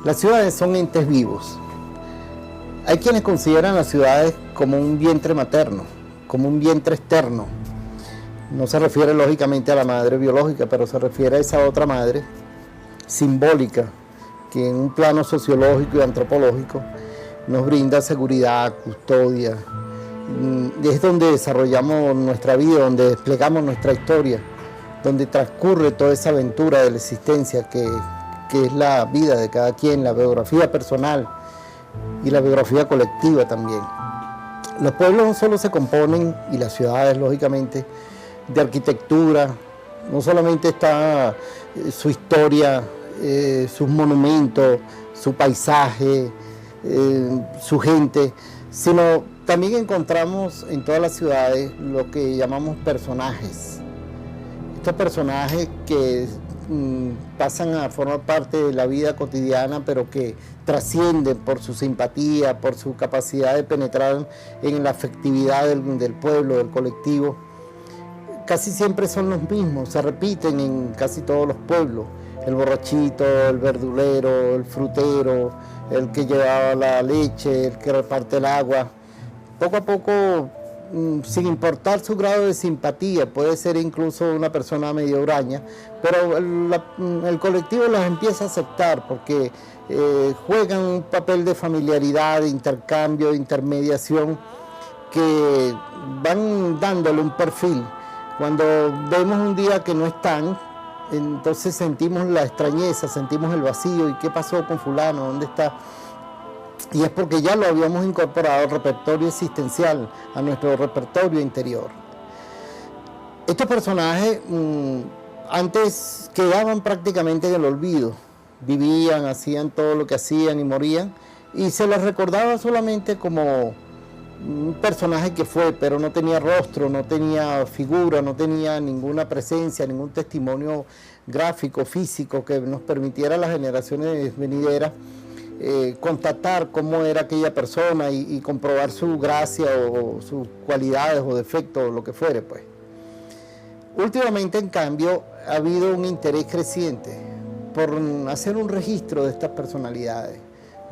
Las ciudades son entes vivos. Hay quienes consideran las ciudades como un vientre materno, como un vientre externo. No se refiere lógicamente a la madre biológica, pero se refiere a esa otra madre simbólica que en un plano sociológico y antropológico nos brinda seguridad, custodia. Es donde desarrollamos nuestra vida, donde desplegamos nuestra historia, donde transcurre toda esa aventura de la existencia que es la vida de cada quien, la biografía personal y la biografía colectiva también. Los pueblos no solo se componen, y las ciudades lógicamente, de arquitectura, no solamente está su historia, sus monumentos, su paisaje, su gente, sino también encontramos en todas las ciudades lo que llamamos personajes. Estos personajes que pasan a formar parte de la vida cotidiana, pero que trascienden por su simpatía, por su capacidad de penetrar en la afectividad del pueblo, del colectivo. Casi siempre son los mismos, se repiten en casi todos los pueblos. El borrachito, el verdulero, el frutero, el que llevaba la leche, el que reparte el agua. Poco a poco, sin importar su grado de simpatía, puede ser incluso una persona medio huraña, pero el colectivo los empieza a aceptar porque juegan un papel de familiaridad, de intercambio, de intermediación, que van dándole un perfil. Cuando vemos un día que no están, entonces sentimos la extrañeza, sentimos el vacío. ¿Y qué pasó con fulano? ¿Dónde está? Y es porque ya lo habíamos incorporado al repertorio existencial, a nuestro repertorio interior. Estos personajes antes quedaban prácticamente en el olvido. Vivían, hacían todo lo que hacían y morían. Y se les recordaba solamente como un personaje que fue, pero no tenía rostro, no tenía figura, no tenía ninguna presencia, ningún testimonio gráfico, físico, que nos permitiera a las generaciones venideras constatar cómo era aquella persona y comprobar su gracia o sus cualidades o defectos o lo que fuere, pues. Últimamente, en cambio, ha habido un interés creciente por hacer un registro de estas personalidades,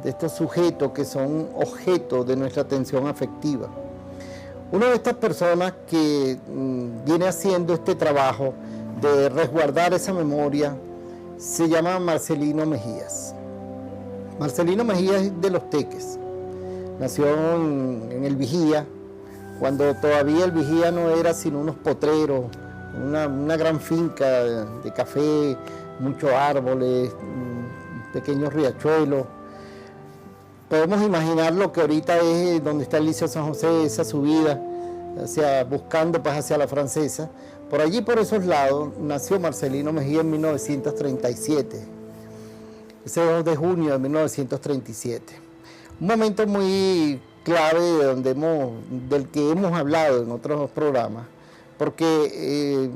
de estos sujetos que son objeto de nuestra atención afectiva. Una de estas personas que viene haciendo este trabajo de resguardar esa memoria se llama Marcelino Mejías. Marcelino Mejías es de Los Teques. Nació en el Vigía, cuando todavía el Vigía no era sino unos potreros, una gran finca de café, muchos árboles, pequeños riachuelos. Podemos imaginar lo que ahorita es donde está el Liceo San José, esa subida, buscando pues hacia la Francesa. Por allí, por esos lados, nació Marcelino Mejía en 1937, ese 2 de junio de 1937. Un momento muy clave del que hemos hablado en otros programas, porque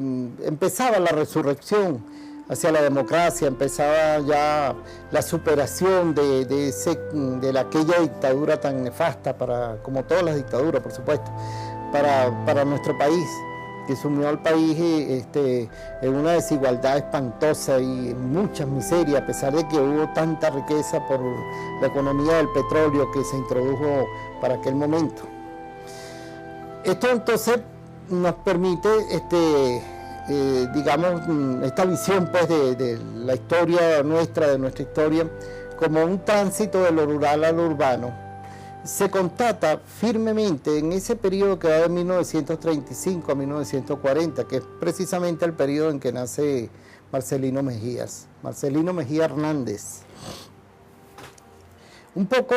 empezaba la resurrección hacia la democracia, empezaba ya la superación de aquella dictadura tan nefasta, como todas las dictaduras, por supuesto, para nuestro país, que sumió al país en una desigualdad espantosa y muchas miserias, a pesar de que hubo tanta riqueza por la economía del petróleo que se introdujo para aquel momento. Esto entonces nos permite digamos, esta visión pues de la historia nuestra, de nuestra historia, como un tránsito de lo rural a lo urbano. Se constata firmemente en ese periodo que va de 1935 a 1940, que es precisamente el periodo en que nace Marcelino Mejías Hernández. Un poco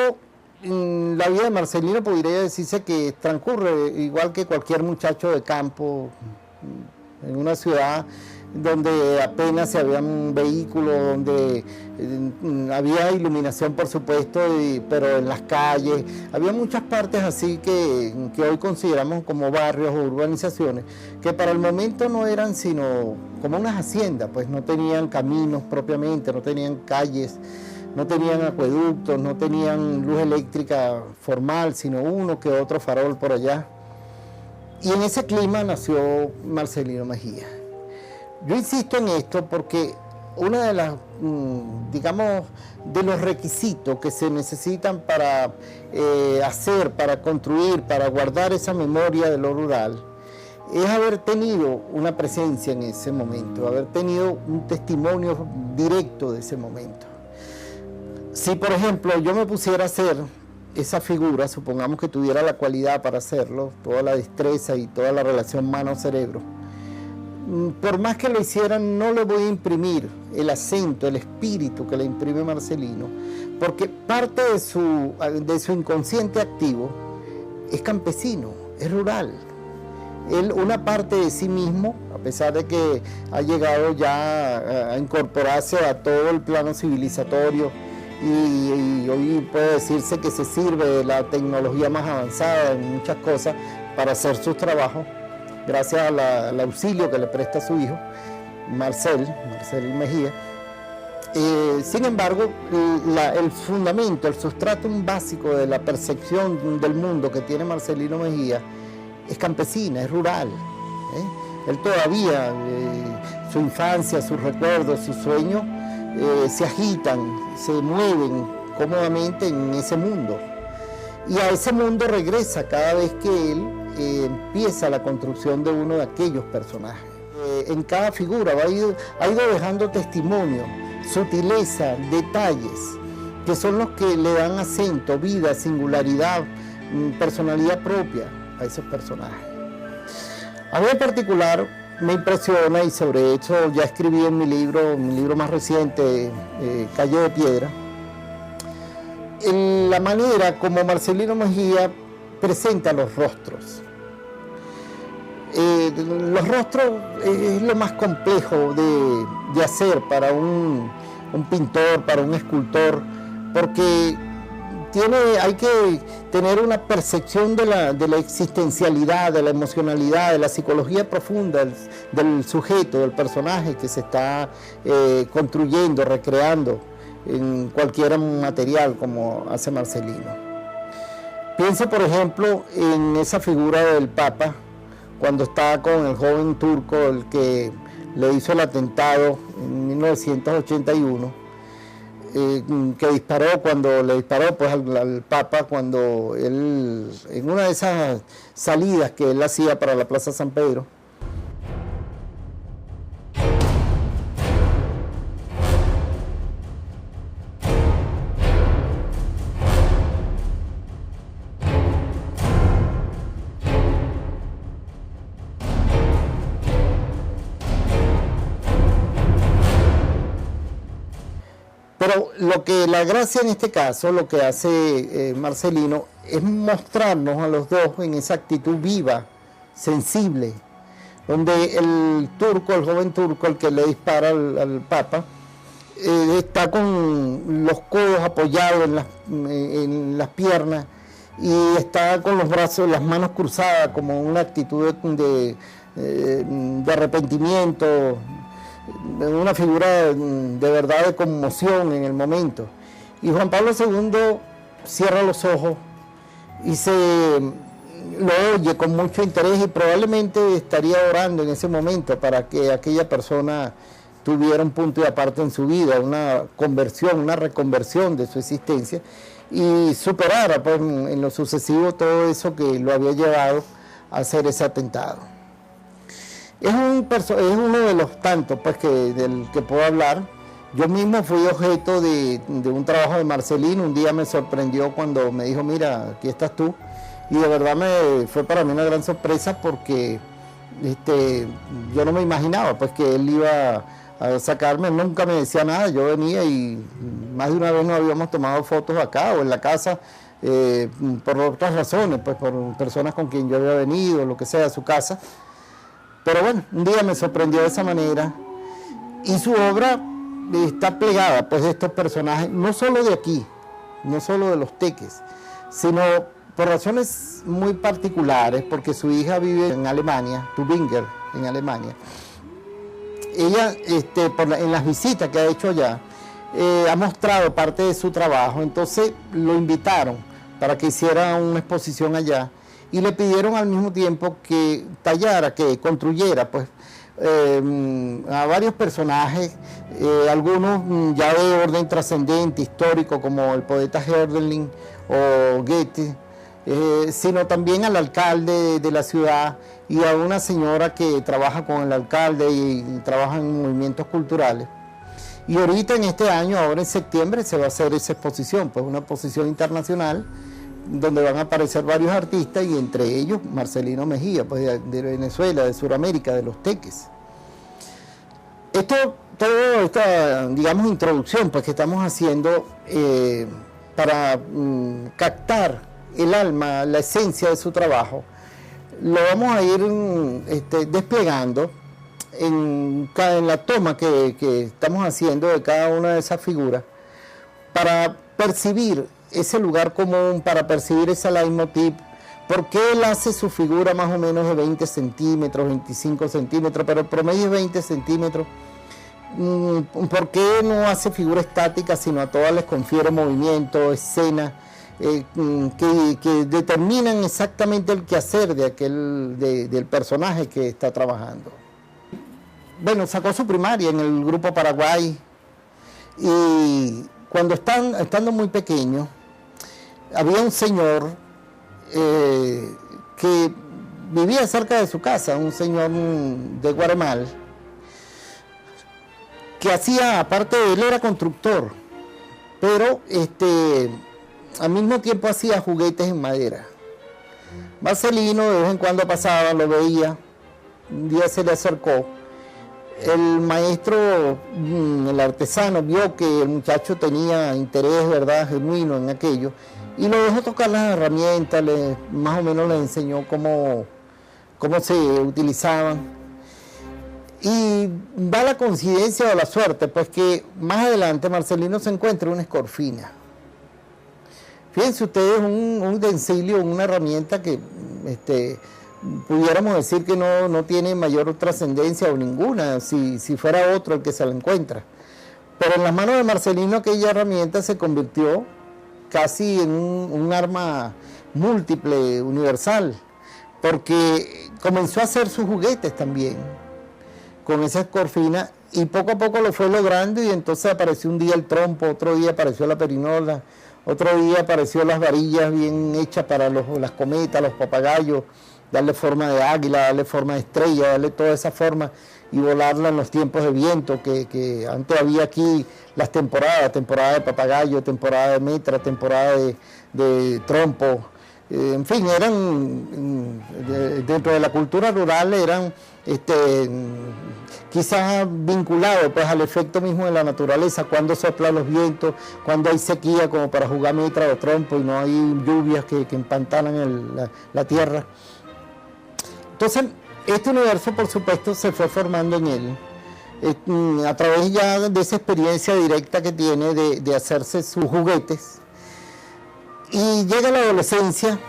la vida de Marcelino podría decirse que transcurre igual que cualquier muchacho de campo, en una ciudad donde apenas se habían vehículos, donde había iluminación, por supuesto, pero en las calles, había muchas partes así que hoy consideramos como barrios o urbanizaciones, que para el momento no eran sino como unas haciendas, pues no tenían caminos propiamente, no tenían calles, no tenían acueductos, no tenían luz eléctrica formal, sino uno que otro farol por allá. Y en ese clima nació Marcelino Mejía. Yo insisto en esto porque una de las, digamos, de los requisitos que se necesitan para hacer, para construir, para guardar esa memoria de lo rural, es haber tenido una presencia en ese momento, haber tenido un testimonio directo de ese momento. Si, por ejemplo, yo me pusiera a hacer esa figura, supongamos que tuviera la cualidad para hacerlo, toda la destreza y toda la relación mano-cerebro, por más que lo hicieran, no le voy a imprimir el acento, el espíritu que le imprime Marcelino, porque parte de su inconsciente activo es campesino, es rural. Él, una parte de sí mismo, a pesar de que ha llegado ya a incorporarse a todo el plano civilizatorio, y hoy puede decirse que se sirve de la tecnología más avanzada en muchas cosas para hacer sus trabajos, gracias al auxilio que le presta a su hijo, Marcel Mejía. Sin embargo, el fundamento, el sustratum básico de la percepción del mundo que tiene Marcelino Mejía es campesina, es rural. Él todavía, su infancia, sus recuerdos, sus sueños, se agitan, se mueven cómodamente en ese mundo. Y a ese mundo regresa cada vez que él empieza la construcción de uno de aquellos personajes. En cada figura ha ido dejando testimonio, sutileza, detalles, que son los que le dan acento, vida, singularidad, personalidad propia a esos personajes. A mí en particular me impresiona, y sobre eso ya escribí en mi libro más reciente, Calle de Piedra, en la manera como Marcelino Mejía presenta los rostros. Los rostros es lo más complejo de hacer para un pintor, para un escultor, porque hay que tener una percepción de la existencialidad, de la emocionalidad, de la psicología profunda del sujeto, del personaje que se está construyendo, recreando en cualquier material como hace Marcelino. Piense, por ejemplo, en esa figura del Papa, cuando está con el joven turco, el que le hizo el atentado en 1981, que le disparó pues, al Papa cuando él, en una de esas salidas que él hacía para la Plaza San Pedro. Pero la gracia en este caso, lo que hace Marcelino, es mostrarnos a los dos en esa actitud viva, sensible, donde el joven turco, el que le dispara al Papa, está con los codos apoyados en las piernas y está con los brazos, las manos cruzadas, como una actitud de arrepentimiento, una figura de verdad de conmoción en el momento. Y Juan Pablo II cierra los ojos y lo oye con mucho interés y probablemente estaría orando en ese momento para que aquella persona tuviera un punto de aparte en su vida, una conversión, una reconversión de su existencia y superara pues, en lo sucesivo todo eso que lo había llevado a hacer ese atentado. Es uno de los tantos pues, del que puedo hablar. Yo mismo fui objeto de un trabajo de Marcelino. Un día me sorprendió cuando me dijo, mira, aquí estás tú. Y de verdad fue para mí una gran sorpresa porque yo no me imaginaba pues, que él iba a sacarme. Nunca me decía nada. Yo venía y más de una vez nos habíamos tomado fotos acá o en la casa por otras razones, pues por personas con quien yo había venido, lo que sea, a su casa. Pero bueno, un día me sorprendió de esa manera y su obra está plegada pues, de estos personajes, no solo de aquí, no solo de los teques, sino por razones muy particulares, porque su hija vive en Alemania, Tübingen, en Alemania. Ella, en las visitas que ha hecho allá, ha mostrado parte de su trabajo, entonces lo invitaron para que hiciera una exposición allá. Y le pidieron al mismo tiempo que tallara, que construyera pues, a varios personajes, algunos ya de orden trascendente, histórico, como el poeta Hölderlin o Goethe, sino también al alcalde de la ciudad y a una señora que trabaja con el alcalde y trabaja en movimientos culturales. Y ahorita en este año, ahora en septiembre, se va a hacer esa exposición, pues una exposición internacional donde van a aparecer varios artistas y entre ellos Marcelino Mejía, pues de Venezuela, de Sudamérica, de los Teques. Toda esta, digamos, introducción pues, que estamos haciendo para captar el alma, la esencia de su trabajo, lo vamos a ir desplegando en la toma que estamos haciendo de cada una de esas figuras para percibir ese lugar común, para percibir ese leitmotiv. ¿Por qué él hace su figura más o menos de 20 centímetros, 25 centímetros, pero el promedio es 20 centímetros? ¿Por qué no hace figura estática, sino a todas les confiere movimiento, escena, que determinan exactamente el quehacer del personaje que está trabajando? Bueno, sacó su primaria en el Grupo Paraguay y cuando estando muy pequeño, había un señor que vivía cerca de su casa, un señor de Guaremal, que hacía, aparte de él, era constructor, pero al mismo tiempo hacía juguetes en madera. Marcelino de vez en cuando pasaba, lo veía, un día se le acercó. El maestro, el artesano, vio que el muchacho tenía interés, ¿verdad?, genuino en aquello, y lo dejó tocar las herramientas, más o menos le enseñó cómo se utilizaban. Y da la coincidencia o la suerte, pues que más adelante Marcelino se encuentra una escorfina. Fíjense ustedes, un utensilio, una herramienta que pudiéramos decir que no tiene mayor trascendencia o ninguna, si fuera otro el que se la encuentra. Pero en las manos de Marcelino aquella herramienta se convirtió casi en un arma múltiple, universal, porque comenzó a hacer sus juguetes también con esa escorfina y poco a poco lo fue logrando y entonces apareció un día el trompo, otro día apareció la perinola, otro día apareció las varillas bien hechas para las cometas, los papagayos, darle forma de águila, darle forma de estrella, darle toda esa forma y volarla en los tiempos de viento, que antes había aquí las temporada de papagayo, temporada de metra, temporada de trompo, en fin, eran, dentro de la cultura rural eran quizás vinculados pues, al efecto mismo de la naturaleza, cuando soplan los vientos, cuando hay sequía como para jugar metra o trompo y no hay lluvias que empantanan la tierra. Entonces, este universo, por supuesto, se fue formando en él, a través ya de esa experiencia directa que tiene de hacerse sus juguetes. Y llega la adolescencia,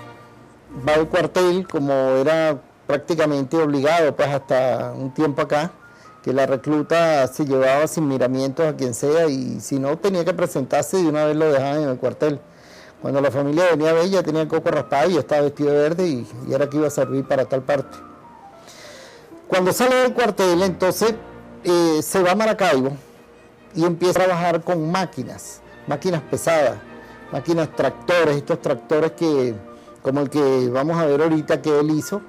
va al cuartel, como era prácticamente obligado, pues hasta un tiempo acá, que la recluta se llevaba sin miramientos a quien sea, y si no tenía que presentarse, de una vez lo dejaban en el cuartel. Cuando la familia venía a ver, ya tenía el coco raspado y ya estaba vestido de verde y era que iba a servir para tal parte. Cuando sale del cuartel, entonces se va a Maracaibo y empieza a trabajar con máquinas pesadas, máquinas tractores, estos tractores como el que vamos a ver ahorita que él hizo,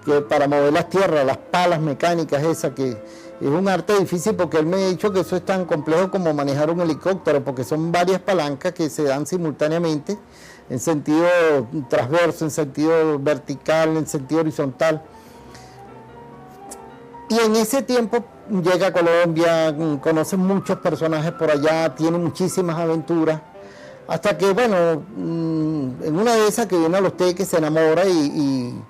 que para mover las tierras, las palas mecánicas esas, que es un arte difícil porque él me ha dicho que eso es tan complejo como manejar un helicóptero, porque son varias palancas que se dan simultáneamente, en sentido transverso, en sentido vertical, en sentido horizontal. Y en ese tiempo llega a Colombia, conoce muchos personajes por allá, tiene muchísimas aventuras, hasta que, bueno, en una de esas que viene a Los Teques, se enamora y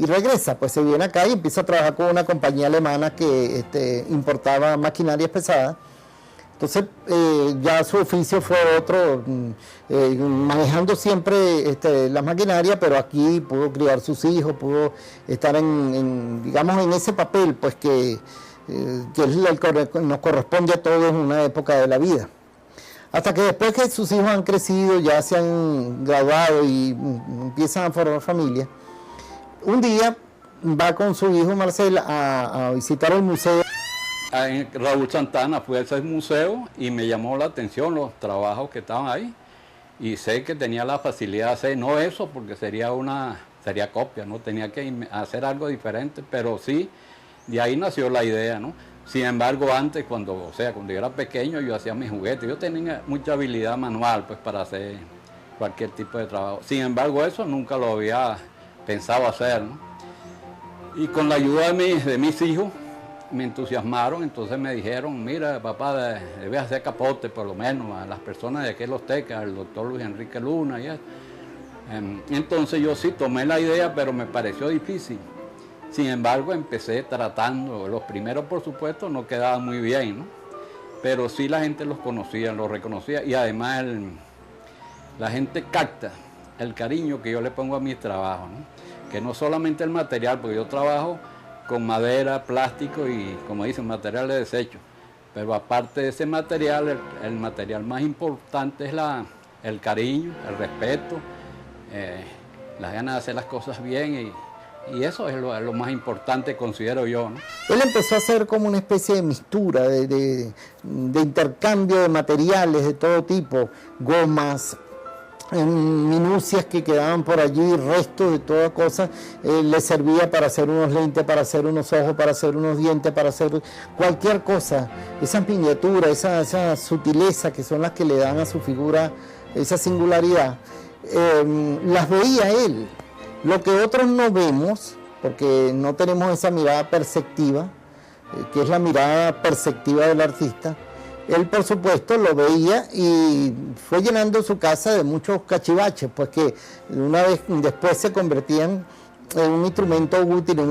regresa, pues se viene acá y empieza a trabajar con una compañía alemana que importaba maquinarias pesadas. Entonces ya su oficio fue otro, manejando siempre las maquinarias, pero aquí pudo criar sus hijos, pudo estar digamos, en ese papel, pues que nos corresponde a todos en una época de la vida. Hasta que después que sus hijos han crecido, ya se han graduado y empiezan a formar familia, un día va con su hijo Marcel a visitar el museo. En Raúl Santana fui a ese museo y me llamó la atención los trabajos que estaban ahí. Y sé que tenía la facilidad de hacer, no eso, porque sería copia, ¿no? Tenía que hacer algo diferente, pero sí, de ahí nació la idea, ¿no? Sin embargo, antes, cuando yo era pequeño, yo hacía mis juguetes. Yo tenía mucha habilidad manual, pues, para hacer cualquier tipo de trabajo. Sin embargo, eso nunca lo había pensado hacer, ¿no? Y con la ayuda de mis hijos, me entusiasmaron, entonces me dijeron, mira, papá, debes hacer capote, por lo menos, a las personas de aquí en Los Tecas, el doctor Luis Enrique Luna y eso. Entonces yo sí tomé la idea, pero me pareció difícil. Sin embargo, empecé tratando. Los primeros, por supuesto, no quedaban muy bien, ¿no? Pero sí la gente los conocía, los reconocía, y además la gente capta el cariño que yo le pongo a mis trabajos, ¿no? Que no solamente el material, porque yo trabajo con madera, plástico y, como dicen, material de desecho. Pero aparte de ese material, el material más importante es el cariño, el respeto, las ganas de hacer las cosas bien y eso es lo más importante, considero yo, ¿no? Él empezó a hacer como una especie de mistura, de intercambio de materiales de todo tipo, gomas, minucias que quedaban por allí, restos de toda cosa, le servía para hacer unos lentes, para hacer unos ojos, para hacer unos dientes, para hacer cualquier cosa. Esas miniaturas, esa sutileza que son las que le dan a su figura esa singularidad, las veía él. Lo que otros no vemos, porque no tenemos esa mirada perceptiva, que es la mirada perceptiva del artista, él, por supuesto, lo veía y fue llenando su casa de muchos cachivaches, pues que una vez después se convertían en un instrumento útil.